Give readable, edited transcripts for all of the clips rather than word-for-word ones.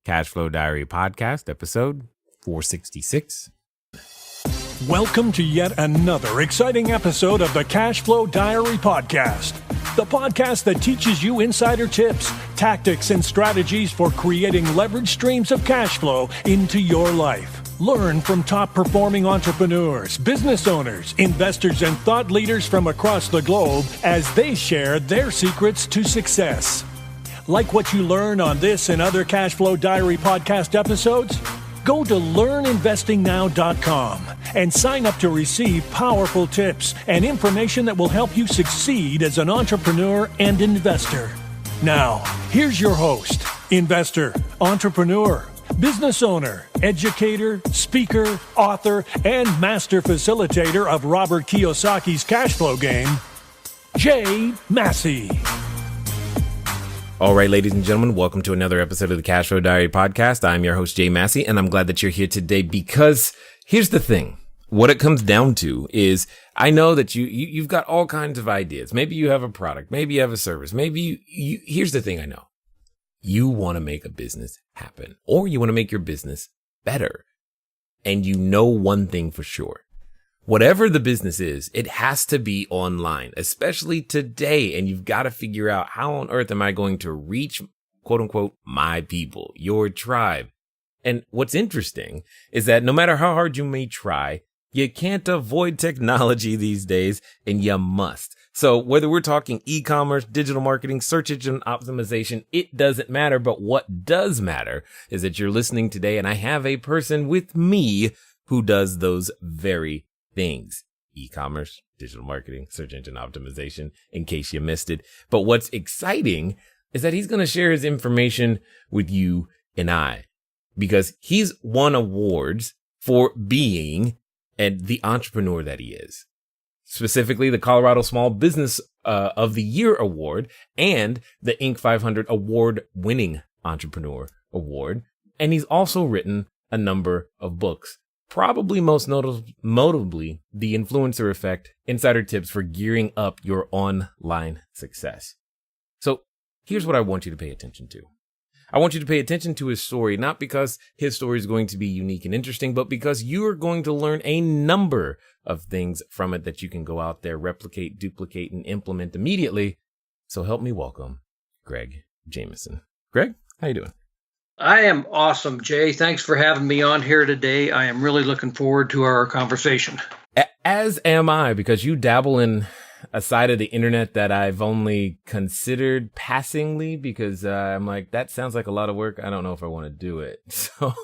CashFlow Diary Podcast, episode 466. Welcome to yet another exciting episode of the CashFlow Diary Podcast, the podcast that teaches you insider tips, tactics, and strategies for creating leverage streams of cash flow into your life. Learn from top-performing entrepreneurs, business owners, investors, and thought leaders from across the globe as they share their secrets to success. Like what you learn on this and other CashFlow Diary podcast episodes? Go to learninvestingnow.com and sign up to receive powerful tips and information that will help you succeed as an entrepreneur and investor. Now, here's your host, investor, entrepreneur, business owner, educator, speaker, author, and master facilitator of Robert Kiyosaki's cash flow game, Jay Massey. All right, ladies and gentlemen, welcome to another episode of the CashFlow Diary Podcast. I'm your host, Jay Massey, and I'm glad that you're here today because here's the thing. What it comes down to is I know that you've got all kinds of ideas. Maybe you have a product. Maybe you have a service. Maybe here's the thing I know. You want to make a business happen, or you want to make your business better. And you know one thing for sure. Whatever the business is, it has to be online, especially today. And you've got to figure out how on earth am I going to reach, quote unquote, my people, your tribe. And what's interesting is that no matter how hard you may try, you can't avoid technology these days, and you must. So whether we're talking e-commerce, digital marketing, search engine optimization, it doesn't matter. But what does matter is that you're listening today, and I have a person with me who does those very things. E-commerce, digital marketing, search engine optimization, in case you missed it. But what's exciting is that he's going to share his information with you and I, because he's won awards for being the entrepreneur that he is. Specifically, the Colorado Small Business of the Year Award and the Inc. 500 Award-winning Entrepreneur Award. And he's also written a number of books, probably most notably The Influencer Effect, Insider Tips for Gearing Up Your Online Success. So here's what I want you to pay attention to. I want you to pay attention to his story, not because his story is going to be unique and interesting, but because you are going to learn a number of things from it that you can go out there, replicate, duplicate, and implement immediately. So help me welcome Greg Jameson. Greg, how you doing? I am awesome, Jay. Thanks for having me on here today. I am really looking forward to our conversation. As am I, because you dabble in a side of the internet that I've only considered passingly, because I'm like, that sounds like a lot of work. I don't know if I want to do it. So,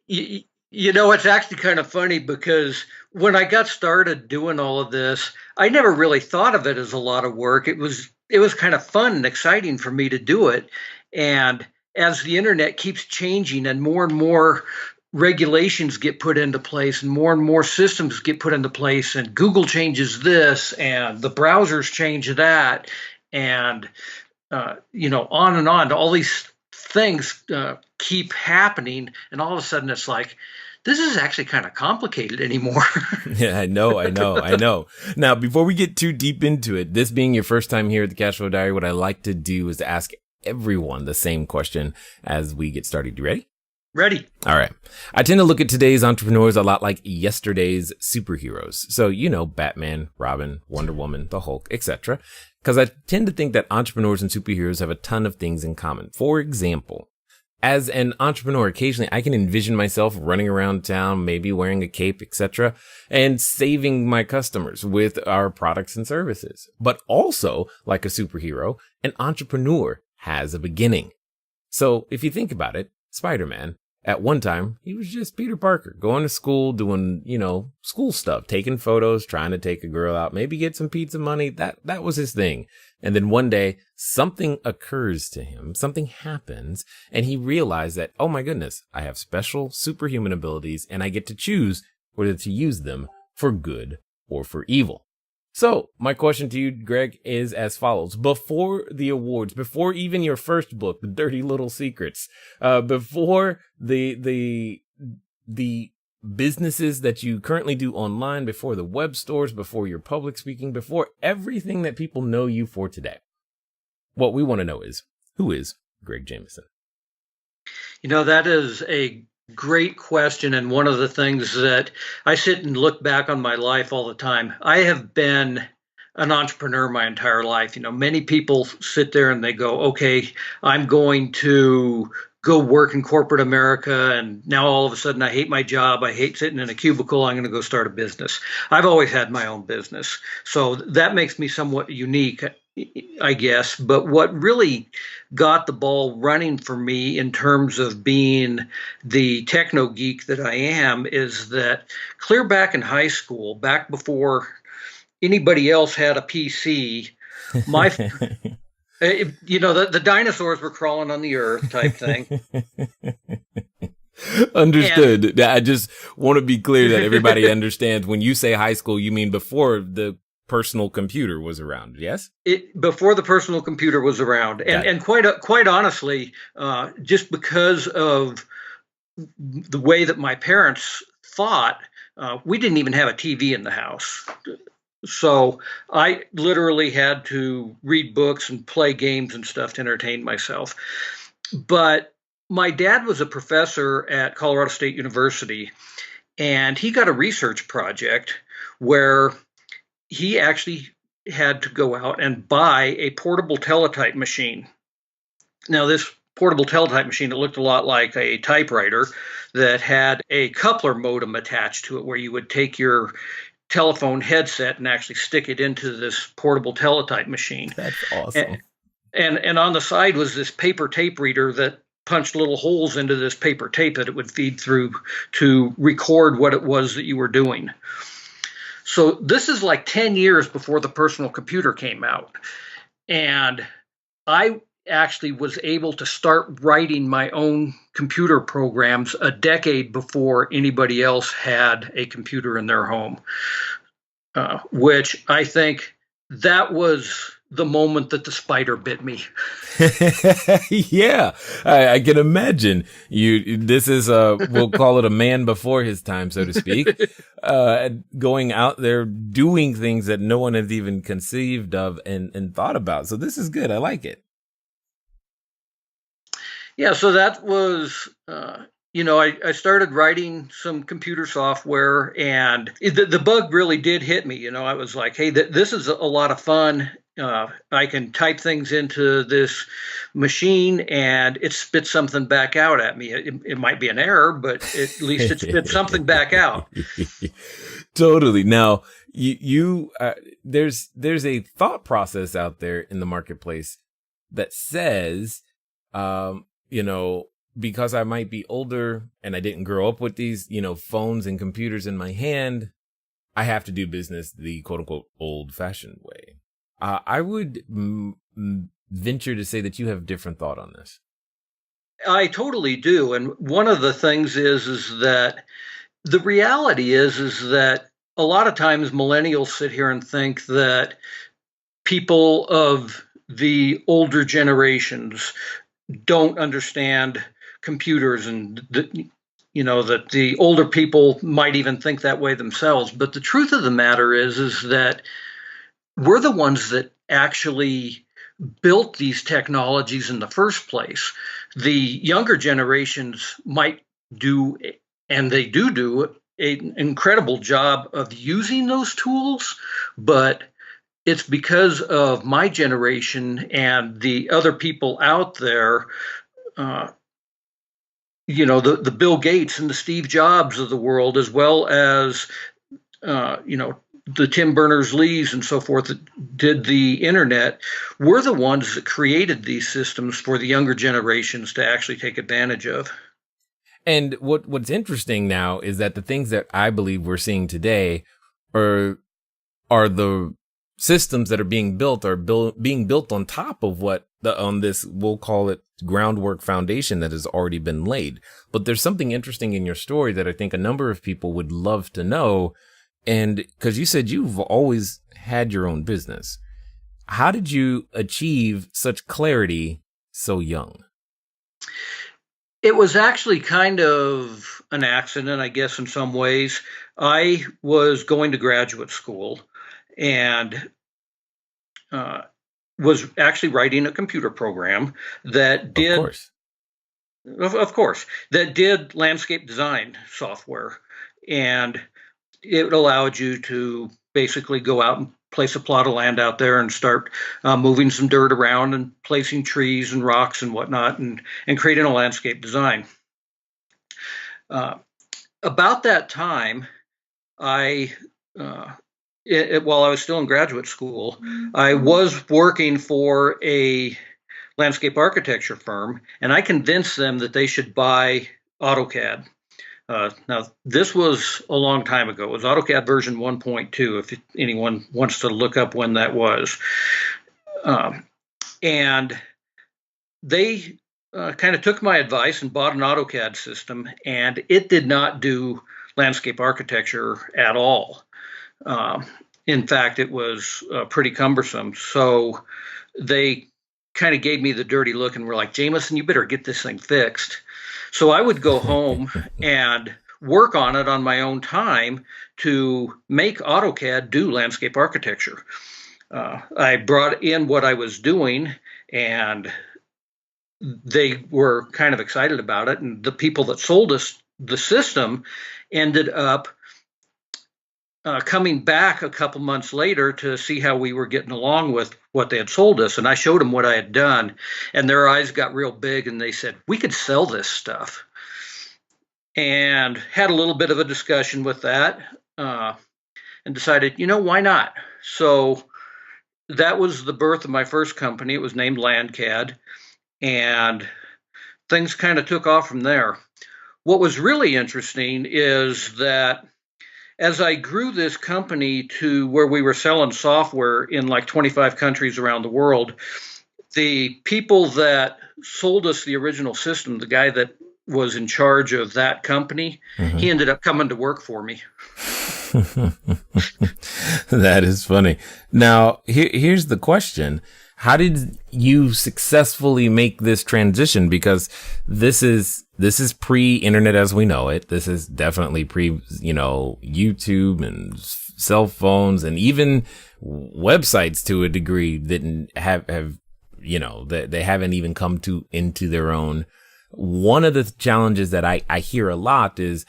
you know, it's actually kind of funny because when I got started doing all of this, I never really thought of it as a lot of work. It was kind of fun and exciting for me to do it. And as the internet keeps changing and more regulations get put into place and more systems get put into place, and Google changes this and the browsers change that, and on and on, all these things keep happening, and all of a sudden it's like, this is actually kind of complicated anymore. Yeah, I know. Now, before we get too deep into it, this being your first time here at the CashFlow Diary, what I like to do is ask everyone the same question as we get started. You ready? Ready. All right. I tend to look at today's entrepreneurs a lot like yesterday's superheroes. So, Batman, Robin, Wonder Woman, the Hulk, etc. Because I tend to think that entrepreneurs and superheroes have a ton of things in common. For example, as an entrepreneur, occasionally I can envision myself running around town, maybe wearing a cape, etc., and saving my customers with our products and services. But also, like a superhero, an entrepreneur has a beginning. So if you think about it, Spider-Man, at one time, he was just Peter Parker, going to school, doing, school stuff, taking photos, trying to take a girl out, maybe get some pizza money. That was his thing. And then one day, something occurs to him, something happens, and he realized that, oh my goodness, I have special superhuman abilities, and I get to choose whether to use them for good or for evil. So my question to you, Greg, is as follows. Before the awards, before even your first book, The Dirty Little Secrets, before the businesses that you currently do online, before the web stores, before your public speaking, before everything that people know you for today, what we want to know is, Who is Greg Jameson? That is a great question. And one of the things that I sit and look back on my life all the time. I have been an entrepreneur my entire life. Many people sit there and they go, okay, I'm going to go work in corporate America. And now all of a sudden I hate my job. I hate sitting in a cubicle. I'm going to go start a business. I've always had my own business. So that makes me somewhat unique, I guess. But what really got the ball running for me in terms of being the techno geek that I am is that clear back in high school, back before anybody else had a PC, my the dinosaurs were crawling on the earth type thing. Understood. And I just want to be clear that everybody understands when you say high school, you mean before the personal computer was around, yes? Before the personal computer was around. And quite honestly, just because of the way that my parents thought, we didn't even have a TV in the house. So I literally had to read books and play games and stuff to entertain myself. But my dad was a professor at Colorado State University, and he got a research project where he actually had to go out and buy a portable teletype machine. Now, this portable teletype machine, it looked a lot like a typewriter that had a coupler modem attached to it where you would take your telephone headset and actually stick it into this portable teletype machine. That's awesome. And on the side was this paper tape reader that punched little holes into this paper tape that it would feed through to record what it was that you were doing. So this is like 10 years before the personal computer came out. And I actually was able to start writing my own computer programs a decade before anybody else had a computer in their home, which I think that was the moment that the spider bit me. Yeah, I can imagine this is we'll call it a man before his time, so to speak, going out there doing things that no one has even conceived of and thought about. So this is good. I like it. Yeah, so that was, I started writing some computer software, and the bug really did hit me. I was like, hey, this is a lot of fun. I can type things into this machine, and it spits something back out at me. It might be an error, but at least it spits something back out. Totally. Now, there's a thought process out there in the marketplace that says, because I might be older and I didn't grow up with these, phones and computers in my hand, I have to do business the quote unquote old fashioned way. I would venture to say that you have a different thought on this. I totally do. And one of the things is that the reality is that a lot of times millennials sit here and think that people of the older generations don't understand computers, and that the older people might even think that way themselves. But the truth of the matter is that we're the ones that actually built these technologies in the first place. The younger generations might do, and they do an incredible job of using those tools, but it's because of my generation and the other people out there, the Bill Gates and the Steve Jobs of the world, as well as, the Tim Berners-Lees and so forth that did the internet. We're the ones that created these systems for the younger generations to actually take advantage of. And what's interesting now is that the things that I believe we're seeing today are the systems that are being built being built on top of on this, we'll call it groundwork foundation that has already been laid. But there's something interesting in your story that I think a number of people would love to know. And because you said you've always had your own business, how did you achieve such clarity so young? It was actually kind of an accident, I guess, in some ways. I was going to graduate school, and was actually writing a computer program that did, of course, that did landscape design software. And it allowed you to basically go out and place a plot of land out there and start moving some dirt around and placing trees and rocks and whatnot and creating a landscape design. About that time, while I was still in graduate school, I was working for a landscape architecture firm, and I convinced them that they should buy AutoCAD. Now, this was a long time ago. It was AutoCAD version 1.2, if anyone wants to look up when that was. And they kind of took my advice and bought an AutoCAD system, and it did not do landscape architecture at all. In fact, it was pretty cumbersome. So they kind of gave me the dirty look and were like, Jameson, you better get this thing fixed. So I would go home and work on it on my own time to make AutoCAD do landscape architecture. I brought in what I was doing, and they were kind of excited about it. And the people that sold us the system ended up coming back a couple months later to see how we were getting along with what they had sold us. And I showed them what I had done, and their eyes got real big, and they said, we could sell this stuff. And had a little bit of a discussion with that and decided, why not? So that was the birth of my first company. It was named LandCAD, and things kind of took off from there. What was really interesting is that as I grew this company to where we were selling software in like 25 countries around the world, the people that sold us the original system, the guy that was in charge of that company, he ended up coming to work for me. That is funny. Now, here's the question. How did you successfully make this transition? Because this is pre-internet as we know it. This is definitely YouTube and cell phones, and even websites to a degree didn't have that they haven't even come into their own. One of the challenges that I hear a lot is,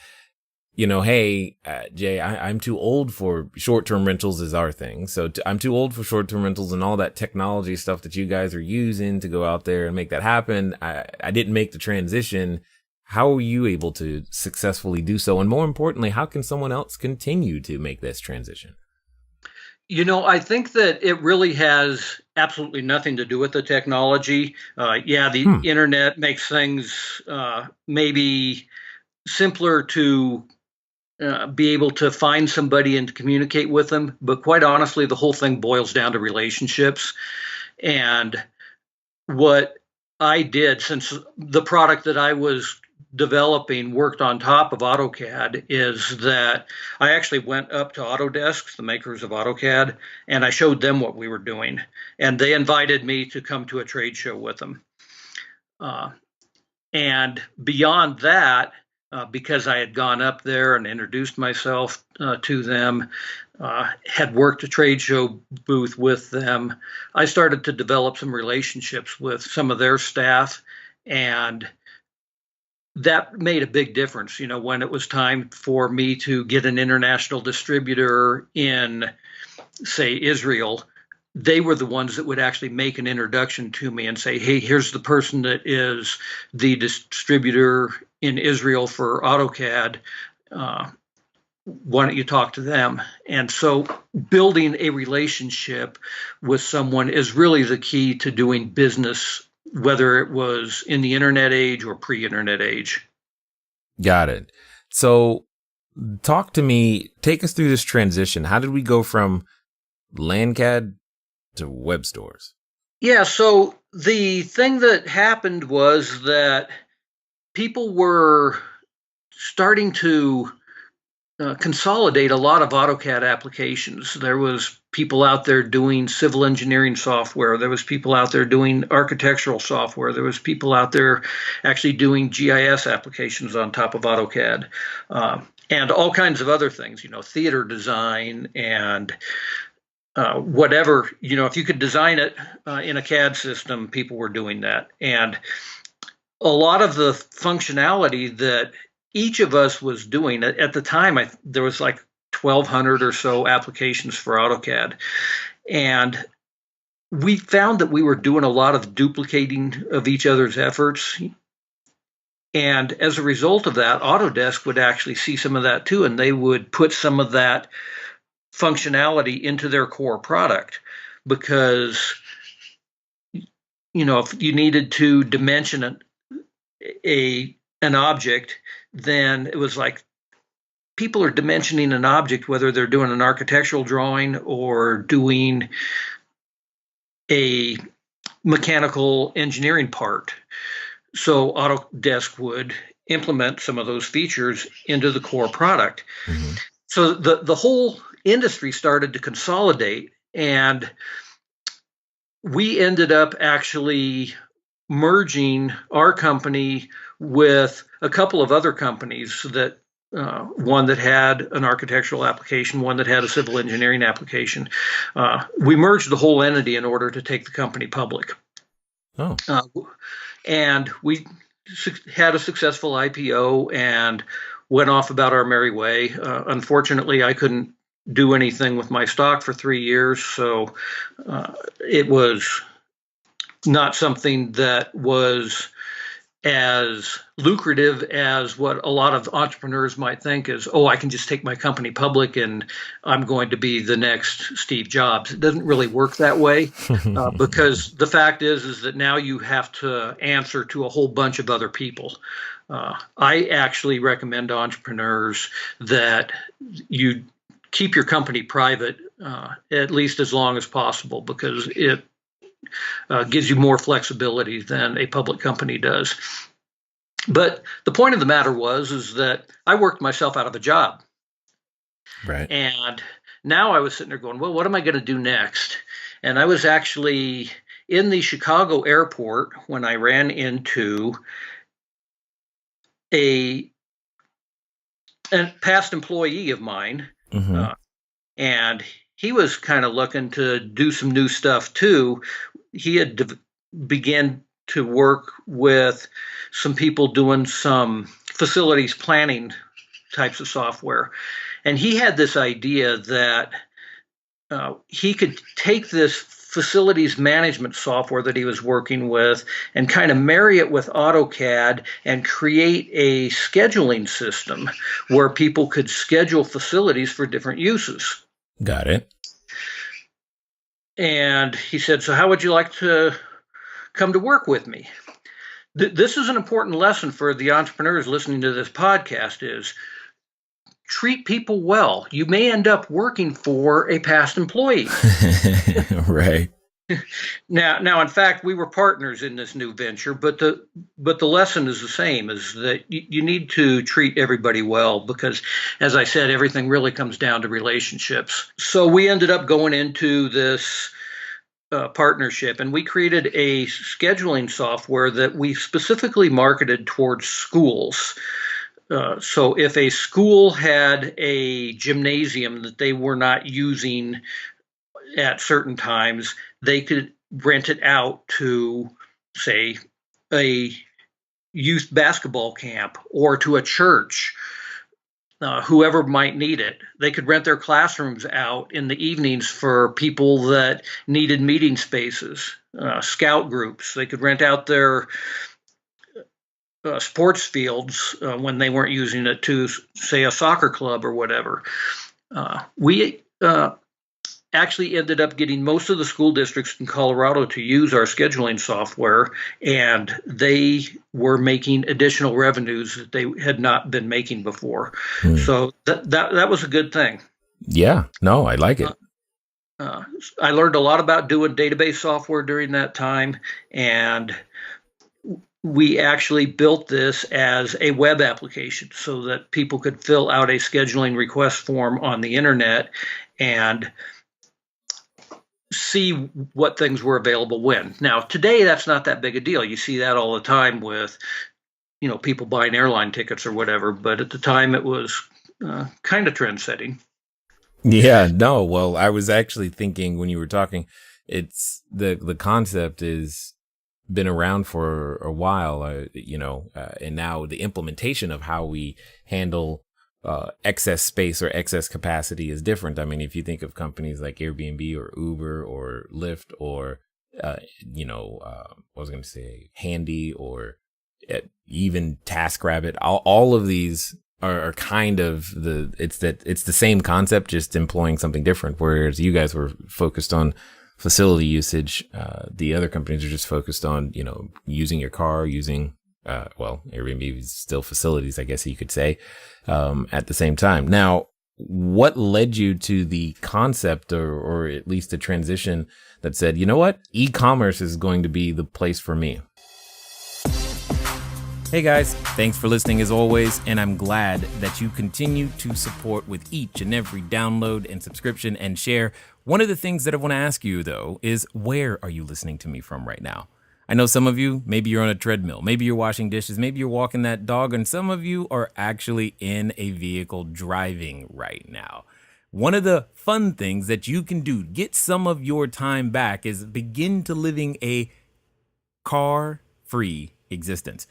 hey, Jay, I'm too old for short-term rentals is our thing. So I'm too old for short-term rentals and all that technology stuff that you guys are using to go out there and make that happen. I didn't make the transition. How are you able to successfully do so? And more importantly, how can someone else continue to make this transition? I think that it really has absolutely nothing to do with the technology. The internet makes things maybe simpler to be able to find somebody and to communicate with them. But quite honestly, the whole thing boils down to relationships. And what I did, since the product that I was developing worked on top of AutoCAD, is that I actually went up to Autodesk, the makers of AutoCAD, and I showed them what we were doing. And they invited me to come to a trade show with them. And beyond that, because I had gone up there and introduced myself to them, had worked a trade show booth with them, I started to develop some relationships with some of their staff, and that made a big difference. When it was time for me to get an international distributor in, say, Israel, they were the ones that would actually make an introduction to me and say, hey, here's the person that is the distributor in Israel for AutoCAD. Why don't you talk to them? And so building a relationship with someone is really the key to doing business, whether it was in the internet age or pre-internet age. Got it. So take us through this transition. How did we go from LandCAD to WebStores? Yeah, so the thing that happened was that people were starting to consolidate a lot of AutoCAD applications. There was people out there doing civil engineering software. There was people out there doing architectural software. There was people out there actually doing GIS applications on top of AutoCAD, and all kinds of other things, theater design and whatever, if you could design it in a CAD system, people were doing that. And a lot of the functionality that each of us was doing at the time, there was like 1,200 or so applications for AutoCAD. And we found that we were doing a lot of duplicating of each other's efforts. And as a result of that, Autodesk would actually see some of that too, and they would put some of that functionality into their core product, because if you needed to dimension an object, then it was like people are dimensioning an object whether they're doing an architectural drawing or doing a mechanical engineering part. So Autodesk would implement some of those features into the core product. Mm-hmm. So the whole industry started to consolidate, and we ended up actually merging our company with a couple of other companies that one that had an architectural application, one that had a civil engineering application. We merged the whole entity in order to take the company public. Oh. And we had a successful IPO and went off about our merry way. Unfortunately, I couldn't do anything with my stock for 3 years, so it was not something that was as lucrative as what a lot of entrepreneurs might think is, I can just take my company public and I'm going to be the next Steve Jobs. It doesn't really work that way because the fact is that now you have to answer to a whole bunch of other people. I actually recommend entrepreneurs that you keep your company private at least as long as possible, because it gives you more flexibility than a public company does. But the point of the matter is that I worked myself out of a job. Right. And now I was sitting there going, well, what am I going to do next? And I was actually in the Chicago airport when I ran into a past employee of mine. Mm-hmm. And he was kind of looking to do some new stuff too. He had began to work with some people doing some facilities planning types of software. And he had this idea that he could take this facilities management software that he was working with and kind of marry it with AutoCAD and create a scheduling system where people could schedule facilities for different uses. Got it. And he said, so how would you like to come to work with me? This is an important lesson for the entrepreneurs listening to this podcast is treat people well. You may end up working for a past employee. Right. Now, in fact, we were partners in this new venture, but the lesson is the same: is that you need to treat everybody well, because, as I said, everything really comes down to relationships. So we ended up going into this partnership, and we created a scheduling software that we specifically marketed towards schools. So if a school had a gymnasium that they were not using at certain times, they could rent it out to, say, a youth basketball camp or to a church, whoever might need it. They could rent their classrooms out in the evenings for people that needed meeting spaces, scout groups. They could rent out their sports fields when they weren't using it to, say, a soccer club or whatever. We actually ended up getting most of the school districts in Colorado to use our scheduling software, and they were making additional revenues that they had not been making before. So that was a good thing. Yeah, no, I like it. I learned a lot about doing database software during that time, and we actually built this as a web application so that people could fill out a scheduling request form on the internet and see what things were available when. Now, today, that's not that big a deal. You see that all the time with, people buying airline tickets or whatever. But at the time, it was kind of trend setting. Yeah, no. Well, I was actually thinking when you were talking, it's the concept is been around for a while, and now the implementation of how we handle excess space or excess capacity is different. I mean, if you think of companies like Airbnb or Uber or Lyft or, what was I going to say, Handy or even TaskRabbit, all of these are kind of it's the same concept, just employing something different. Whereas you guys were focused on facility usage. The other companies are just focused on, using your car, using, Airbnb is still facilities, I guess you could say, at the same time. Now, what led you to the concept or at least the transition that said, you know what, e-commerce is going to be the place for me? Hey guys, thanks for listening as always, and I'm glad that you continue to support with each and every download and subscription and share. One of the things that I want to ask you, though, is where are you listening to me from right now? I know some of you, maybe you're on a treadmill, maybe you're washing dishes, maybe you're walking that dog, and some of you are actually in a vehicle driving right now. One of the fun things that you can do to get some of your time back is begin to living a car-free existence.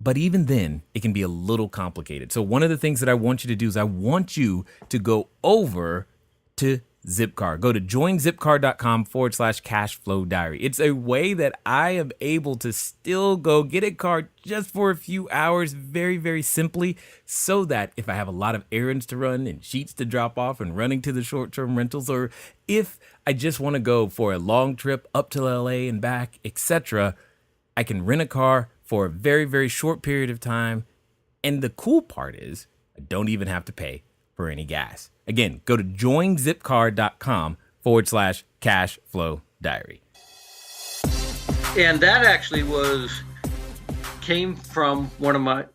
But even then, it can be a little complicated. So one of the things that I want you to do is I want you to go over to Zipcar. Go to joinzipcar.com/CashFlowDiary. It's a way that I am able to still go get a car just for a few hours, very, very simply, so that if I have a lot of errands to run and sheets to drop off and running to the short-term rentals, or if I just want to go for a long trip up to LA and back, etc., I can rent a car for a very, very short period of time. And the cool part is I don't even have to pay for any gas. Again, go to joinzipcar.com/CashFlowDiary. And that actually came from one of my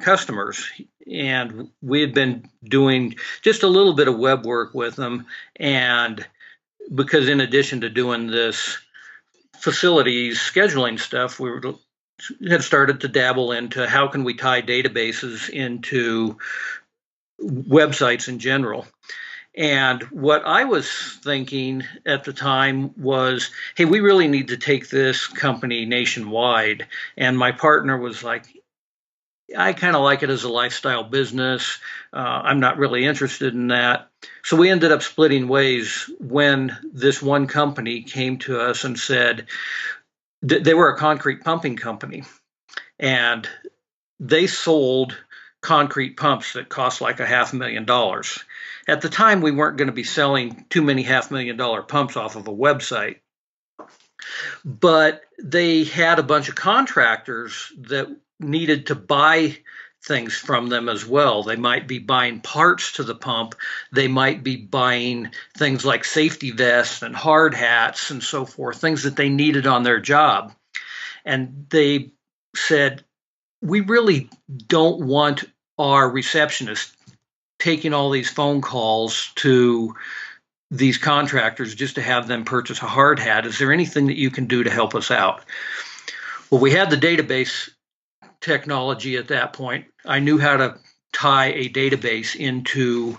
customers. And we had been doing just a little bit of web work with them. And because in addition to doing this facilities scheduling stuff, we had started to dabble into how can we tie databases into websites in general. And what I was thinking at the time was, hey, we really need to take this company nationwide. And my partner was like, I kind of like it as a lifestyle business. I'm not really interested in that. So we ended up splitting ways when this one company came to us and said, they were a concrete pumping company, and they sold concrete pumps that cost like $500,000. At the time, we weren't going to be selling too many $500,000 pumps off of a website, but they had a bunch of contractors that needed to buy things from them as well. They might be buying parts to the pump. They might be buying things like safety vests and hard hats and so forth, things that they needed on their job. And they said, we really don't want our receptionist taking all these phone calls to these contractors just to have them purchase a hard hat. Is there anything that you can do to help us out? Well, we had the database technology at that point. I knew how to tie a database into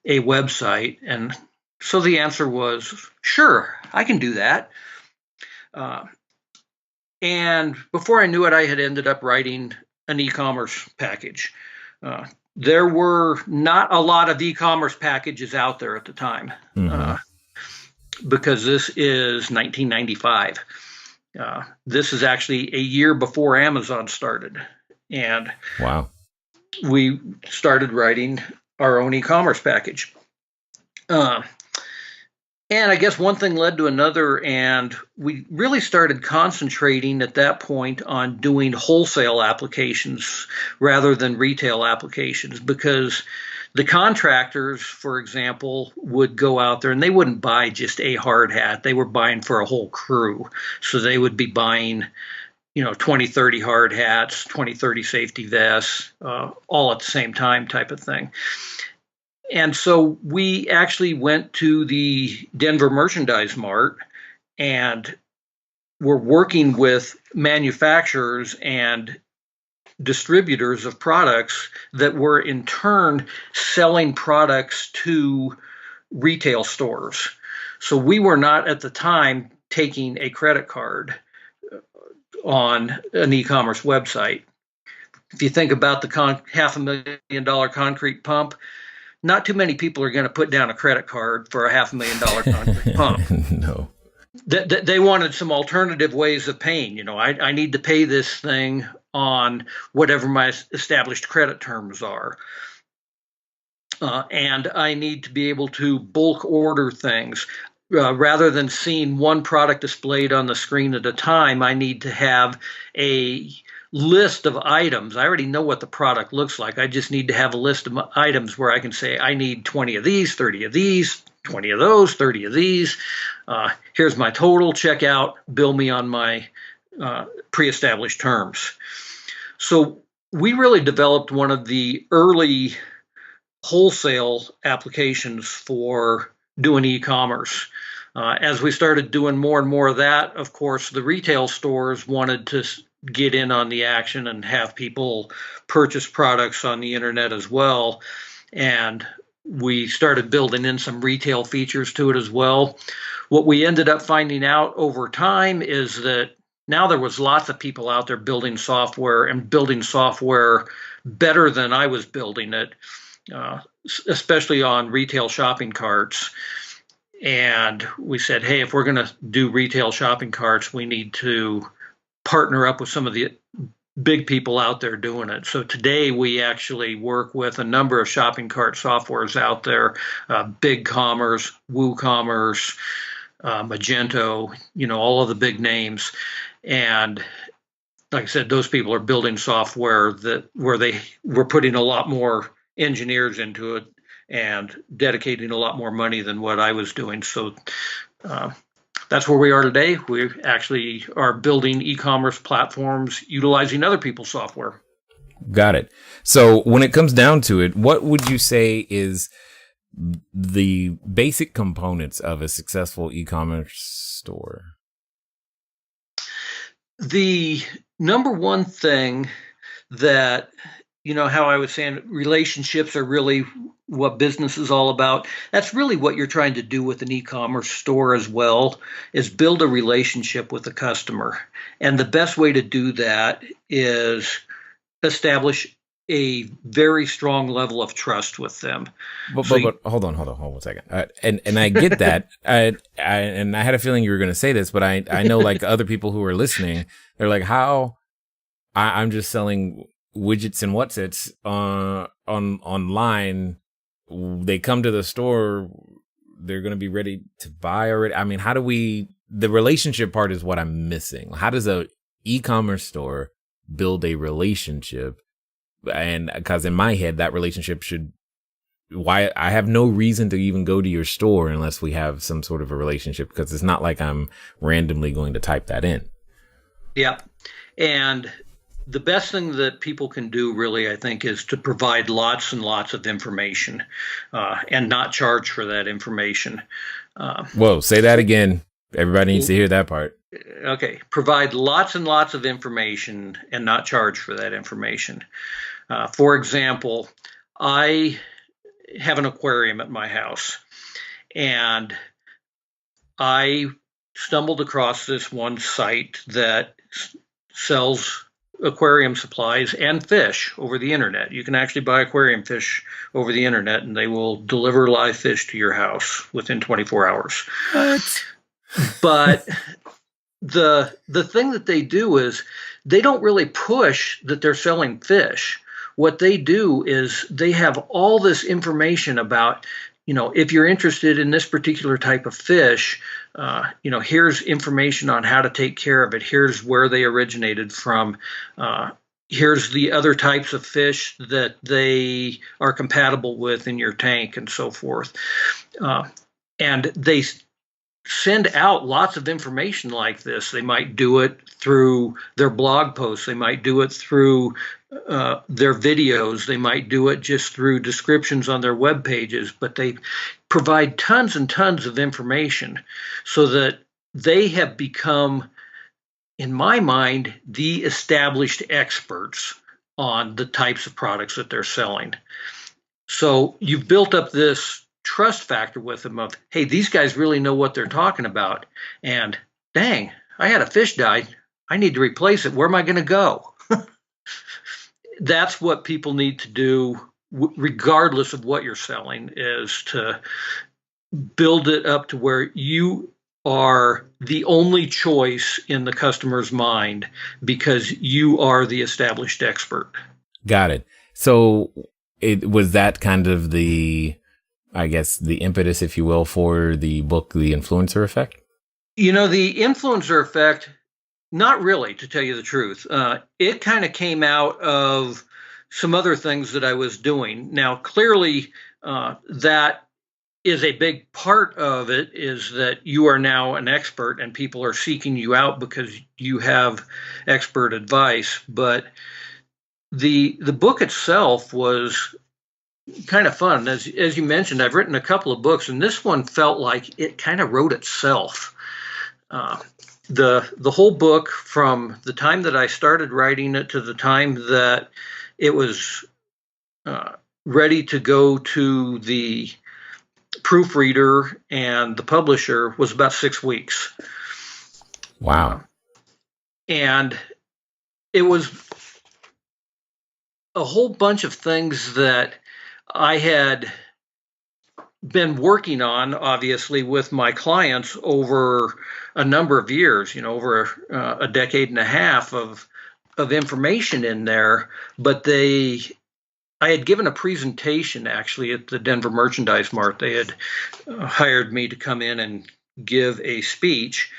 a website. And so the answer was, sure, I can do that. And before I knew it, I had ended up writing an e-commerce package. There were not a lot of e-commerce packages out there at the time, because this is 1995. This is actually a year before Amazon started. And wow, we started writing our own e-commerce package. And I guess one thing led to another, and we really started concentrating at that point on doing wholesale applications rather than retail applications, because the contractors, for example, would go out there and they wouldn't buy just a hard hat. They were buying for a whole crew. So they would be buying, 20, 30 hard hats, 20, 30 safety vests, all at the same time type of thing. And so we actually went to the Denver Merchandise Mart and were working with manufacturers and distributors of products that were in turn selling products to retail stores. So we were not at the time taking a credit card on an e-commerce website. If you think about the $500,000 concrete pump, not too many people are going to put down a credit card for a $500,000 concrete pump. No. They wanted some alternative ways of paying. I need to pay this thing on whatever my established credit terms are. And I need to be able to bulk order things. Rather than seeing one product displayed on the screen at a time, I need to have a list of items. I already know what the product looks like. I just need to have a list of items where I can say, I need 20 of these, 30 of these, 20 of those, 30 of these. Here's my total, check out, bill me on my pre-established terms. So we really developed one of the early wholesale applications for doing e-commerce. As we started doing more and more of that, of course, the retail stores wanted to get in on the action and have people purchase products on the internet as well. And we started building in some retail features to it as well. What we ended up finding out over time is that now there was lots of people out there building software better than I was building it, especially on retail shopping carts. And we said, hey, if we're going to do retail shopping carts, we need to partner up with some of the big people out there doing it. So today we actually work with a number of shopping cart softwares out there, BigCommerce, WooCommerce, Magento, all of the big names. And like I said, those people are building software where they were putting a lot more engineers into it and dedicating a lot more money than what I was doing. So that's where we are today. We actually are building e-commerce platforms utilizing other people's software. Got it. So when it comes down to it, what would you say is the basic components of a successful e-commerce store? The number one thing that, how I was saying relationships are really what business is all about. That's really what you're trying to do with an e-commerce store as well, is build a relationship with the customer. And the best way to do that is establish a very strong level of trust with them. But hold on 1 second. And I get that. And I had a feeling you were going to say this, but I know like other people who are listening, they're like, I'm just selling widgets and whatsits online. They come to the store, they're going to be ready to buy already. I mean, the relationship part is what I'm missing. How does a e-commerce store build a relationship? And because in my head, that relationship I have no reason to even go to your store unless we have some sort of a relationship, because it's not like I'm randomly going to type that in. Yeah. And the best thing that people can do really, I think, is to provide lots and lots of information and not charge for that information. Whoa, say that again. Everybody needs to hear that part. Okay. Provide lots and lots of information and not charge for that information. For example, I have an aquarium at my house, and I stumbled across this one site that sells aquarium supplies and fish over the internet. You can actually buy aquarium fish over the internet, and they will deliver live fish to your house within 24 hours. What? But the thing that they do is they don't really push that they're selling fish. What they do is they have all this information about, if you're interested in this particular type of fish, here's information on how to take care of it. Here's where they originated from. Here's the other types of fish that they are compatible with in your tank and so forth. And they send out lots of information like this. They might do it through their blog posts. They might do it through their videos. They might do it just through descriptions on their web pages, but they provide tons and tons of information so that they have become, in my mind, the established experts on the types of products that they're selling. So you've built up this trust factor with them of, hey, these guys really know what they're talking about. And dang, I had a fish die. I need to replace it. Where am I going to go? That's what people need to do, regardless of what you're selling, is to build it up to where you are the only choice in the customer's mind because you are the established expert. Got it. So it was that kind of the, I guess, the impetus, if you will, for the book, The Influencer Effect? The influencer effect, not really, to tell you the truth. It kind of came out of some other things that I was doing. Now, clearly, that is a big part of it, is that you are now an expert and people are seeking you out because you have expert advice. But the book itself was kind of fun. As you mentioned, I've written a couple of books, and this one felt like it kind of wrote itself. The whole book, from the time that I started writing it to the time that it was ready to go to the proofreader and the publisher, was about 6 weeks. Wow. And it was a whole bunch of things that I had been working on, obviously, with my clients over a number of years, over a decade and a half of information in there. But I had given a presentation, actually, at the Denver Merchandise Mart. They had hired me to come in and give a speech,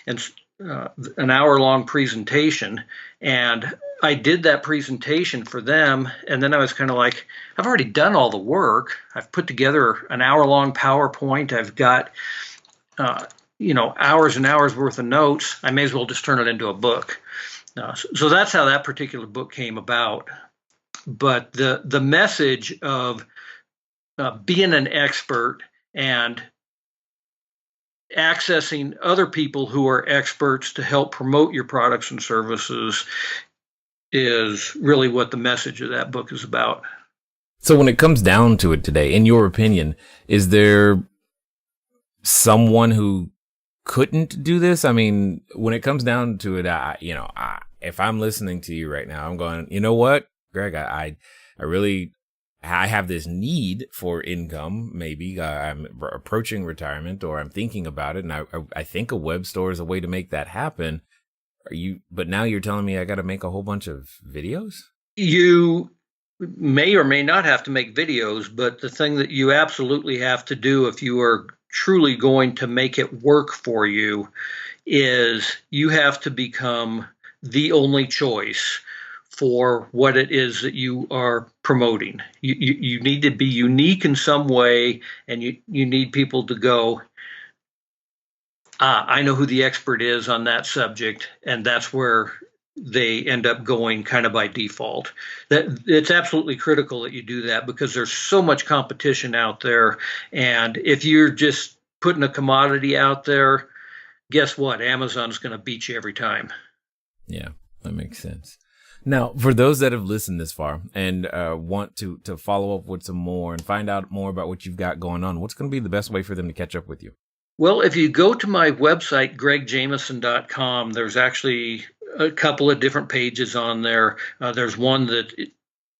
and an hour-long presentation. And I did that presentation for them, and then I was kind of like, I've already done all the work. I've put together an hour-long PowerPoint. I've got, hours and hours worth of notes. I may as well just turn it into a book. So that's how that particular book came about. But the message of being an expert and accessing other people who are experts to help promote your products and services is really what the message of that book is about. So when it comes down to it today, in your opinion, is there someone who couldn't do this? I mean, when it comes down to it, if I'm listening to you right now, I'm going, you know what, Greg, I have this need for income. Maybe I'm approaching retirement, or I'm thinking about it, and I think a web store is a way to make that happen. But now you're telling me I got to make a whole bunch of videos? You may or may not have to make videos, but the thing that you absolutely have to do if you are truly going to make it work for you is you have to become the only choice for what it is that you are promoting. You need to be unique in some way, and you need people to go, I know who the expert is on that subject, and that's where they end up going kind of by default. That it's absolutely critical that you do that, because there's so much competition out there, and if you're just putting a commodity out there, guess what? Amazon's going to beat you every time. Yeah, that makes sense. Now, for those that have listened this far and want to follow up with some more and find out more about what you've got going on, what's going to be the best way for them to catch up with you? Well, if you go to my website, gregjameson.com, there's actually a couple of different pages on there. There's one that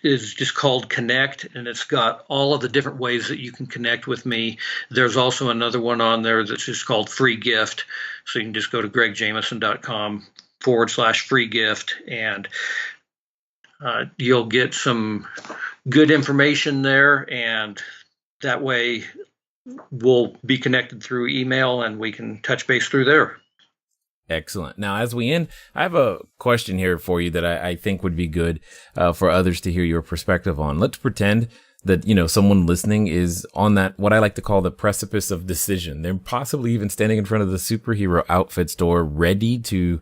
is just called Connect, and it's got all of the different ways that you can connect with me. There's also another one on there that's just called Free Gift. So you can just go to gregjameson.com/free gift, and you'll get some good information there. And that way we'll be connected through email, and we can touch base through there. Excellent. Now, as we end, I have a question here for you that I think would be good for others to hear your perspective on. Let's pretend that, someone listening is on that, what I like to call the precipice of decision. They're possibly even standing in front of the superhero outfit store, ready to,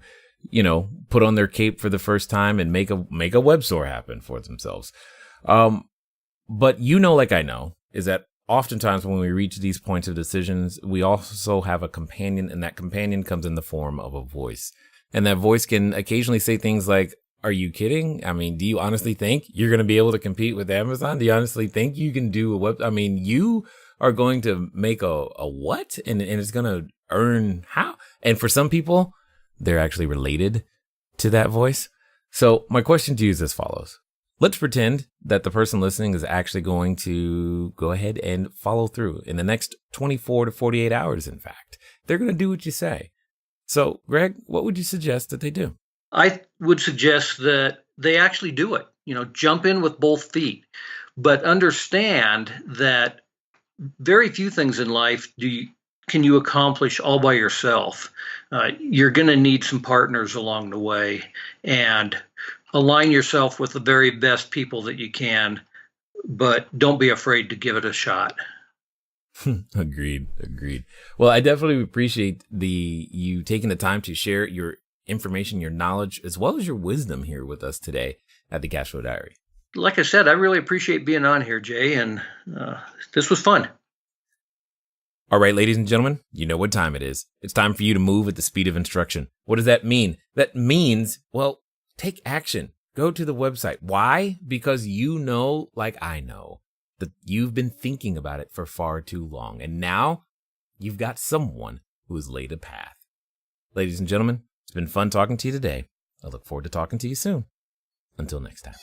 put on their cape for the first time and make a web store happen for themselves. But like I know, is that oftentimes when we reach these points of decisions, we also have a companion, and that companion comes in the form of a voice. And that voice can occasionally say things like, are you kidding? I mean, do you honestly think you're going to be able to compete with Amazon? Do you honestly think you can do a web? I mean, you are going to make a what? And it's going to earn how? And for some people, they're actually related to that voice. So my question to you is as follows. Let's pretend that the person listening is actually going to go ahead and follow through in the next 24 to 48 hours, in fact. They're going to do what you say. So, Greg, what would you suggest that they do? I would suggest that they actually do it. Jump in with both feet, but understand that very few things in life can you accomplish all by yourself. You're going to need some partners along the way, and align yourself with the very best people that you can, but don't be afraid to give it a shot. Agreed. Well, I definitely appreciate you taking the time to share your information, your knowledge, as well as your wisdom here with us today at the CashFlow Diary. Like I said, I really appreciate being on here, Jay, and this was fun. All right, ladies and gentlemen, you know what time it is. It's time for you to move at the speed of instruction. What does that mean? That means, well, take action. Go to the website. Why? Because like I know, that you've been thinking about it for far too long. And now you've got someone who has laid a path. Ladies and gentlemen, it's been fun talking to you today. I look forward to talking to you soon. Until next time.